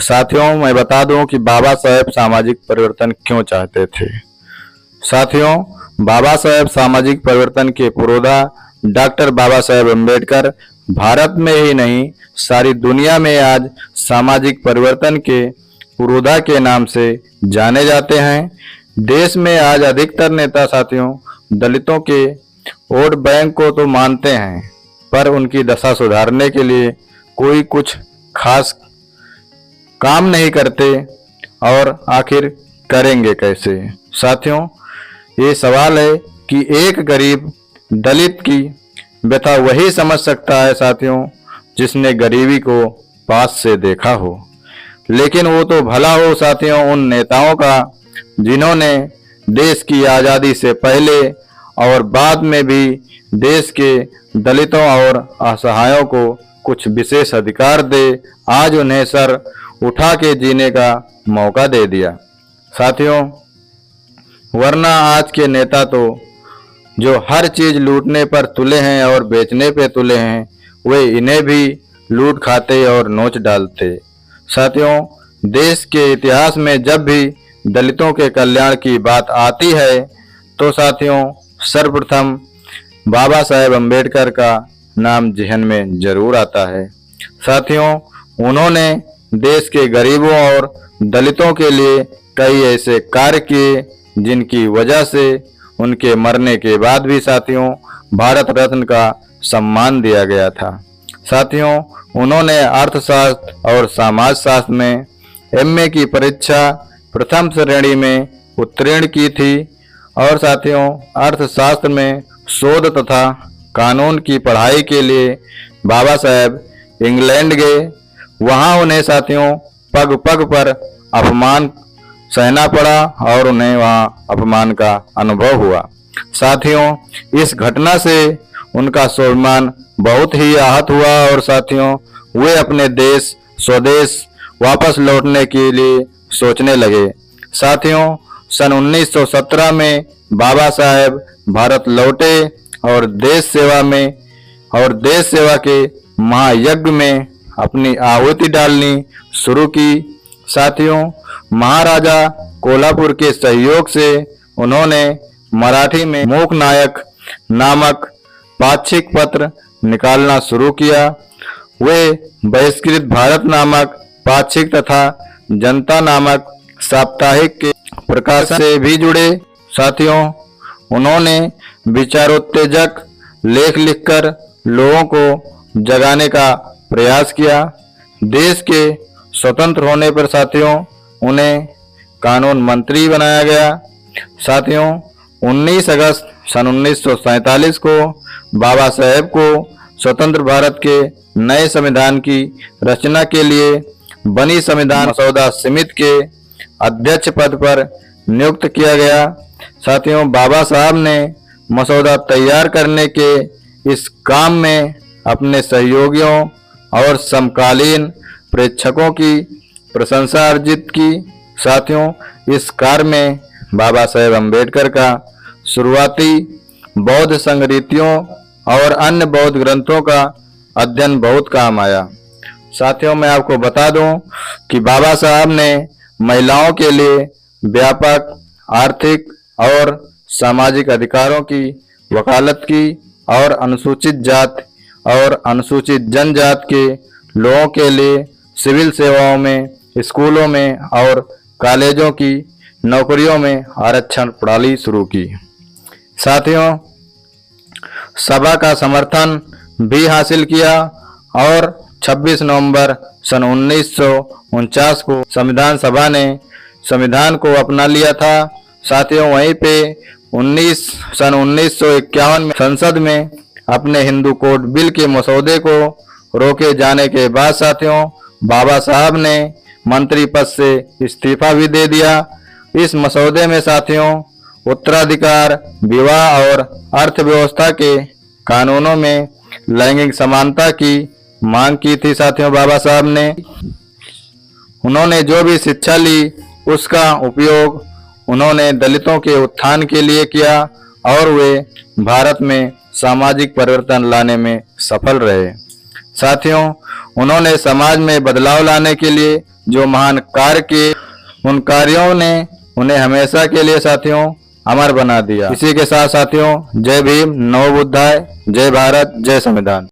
साथियों, मैं बता दूं कि बाबा साहेब सामाजिक परिवर्तन क्यों चाहते थे। साथियों, बाबा साहेब सामाजिक परिवर्तन के पुरोधा डॉक्टर बाबा साहेब अम्बेडकर भारत में ही नहीं सारी दुनिया में आज सामाजिक परिवर्तन के पुरोधा के नाम से जाने जाते हैं। देश में आज अधिकतर नेता साथियों दलितों के वोट बैंक को तो मानते हैं, पर उनकी दशा सुधारने के लिए कोई कुछ खास काम नहीं करते और आखिर करेंगे कैसे। साथियों, ये सवाल है कि एक गरीब दलित की व्यथा वही समझ सकता है साथियों जिसने गरीबी को पास से देखा हो। लेकिन वो तो भला हो साथियों उन नेताओं का जिन्होंने देश की आज़ादी से पहले और बाद में भी देश के दलितों और असहायों को कुछ विशेष अधिकार दे आज उन्हें सर उठा के जीने का मौका दे दिया। साथियों, वरना आज के नेता तो जो हर चीज लूटने पर तुले हैं और बेचने पे तुले हैं, वे इन्हें भी लूट खाते और नोच डालते। साथियों, देश के इतिहास में जब भी दलितों के कल्याण की बात आती है तो साथियों सर्वप्रथम बाबा साहेब अम्बेडकर का नाम जहन में जरूर आता है। साथियों, उन्होंने देश के गरीबों और दलितों के लिए कई ऐसे कार्य किए जिनकी वजह से उनके मरने के बाद भी साथियों भारत रत्न का सम्मान दिया गया था। साथियों, उन्होंने अर्थशास्त्र और समाजशास्त्र में एमए की परीक्षा प्रथम श्रेणी में उत्तीर्ण की थी और साथियों अर्थशास्त्र में शोध तथा कानून की पढ़ाई के लिए बाबा साहेब इंग्लैंड गए। वहां उन्हें साथियों पग पग पर अपमान सहना पड़ा और उन्हें वहां अपमान का अनुभव हुआ। साथियों, इस घटना से उनका स्वाभिमान बहुत ही आहत हुआ और साथियों वे अपने देश स्वदेश वापस लौटने के लिए सोचने लगे। साथियों, सन 1917 में बाबा साहेब भारत लौटे और देश सेवा के महायज्ञ में अपनी आहुति डालनी शुरू की। साथियों, महाराजा कोल्हापुर के सहयोग से उन्होंने मराठी में मूक नायक नामक पाक्षिक पत्र निकालना शुरू किया। वे बहिष्कृत भारत नामक पाक्षिक तथा जनता नामक साप्ताहिक के प्रकाशन से भी जुड़े। साथियों, उन्होंने विचारोत्तेजक लेख लिखकर लोगों को जगाने का प्रयास किया। देश के स्वतंत्र होने पर साथियों उन्हें कानून मंत्री बनाया गया। साथियों, 19 अगस्त सन 1947 को बाबा साहेब को स्वतंत्र भारत के नए संविधान की रचना के लिए बनी संविधान मसौदा समिति के अध्यक्ष पद पर नियुक्त किया गया। साथियों, बाबा साहब ने मसौदा तैयार करने के इस काम में अपने सहयोगियों और समकालीन प्रेक्षकों की प्रशंसा अर्जित की। साथियों, इस कार्य में बाबा साहेब अम्बेडकर का शुरुआती बौद्ध संगीतियों और अन्य बौद्ध ग्रंथों का अध्ययन बहुत काम आया। साथियों, मैं आपको बता दूं कि बाबा साहब ने महिलाओं के लिए व्यापक आर्थिक और सामाजिक अधिकारों की वकालत की और अनुसूचित जाति और अनुसूचित जनजाति के लोगों के लिए सिविल सेवाओं में, स्कूलों में और कॉलेजों की नौकरियों में आरक्षण प्रणाली शुरू की। साथियों, सभा का समर्थन भी हासिल किया और 26 नवंबर सन 1949 को संविधान सभा ने संविधान को अपना लिया था। साथियों, वहीं पे सन 1951 में संसद में अपने हिंदू कोड बिल के मसौदे को रोके जाने के बाद साथियों बाबा साहब ने मंत्री पद से इस्तीफा भी दे दिया। इस मसौदे में साथियों उत्तराधिकार, विवाह और अर्थव्यवस्था के कानूनों में लैंगिक समानता की मांग की थी। साथियों, बाबा साहब ने उन्होंने जो भी शिक्षा ली उसका उपयोग उन्होंने दलितों के उत्थान के लिए किया और वे भारत में सामाजिक परिवर्तन लाने में सफल रहे। साथियों, उन्होंने समाज में बदलाव लाने के लिए जो महान कार्य किए, उन कार्यों ने उन्हें हमेशा के लिए साथियों अमर बना दिया। इसी के साथ साथियों, जय भीम, नमो बुद्धाय, जय भारत, जय संविधान।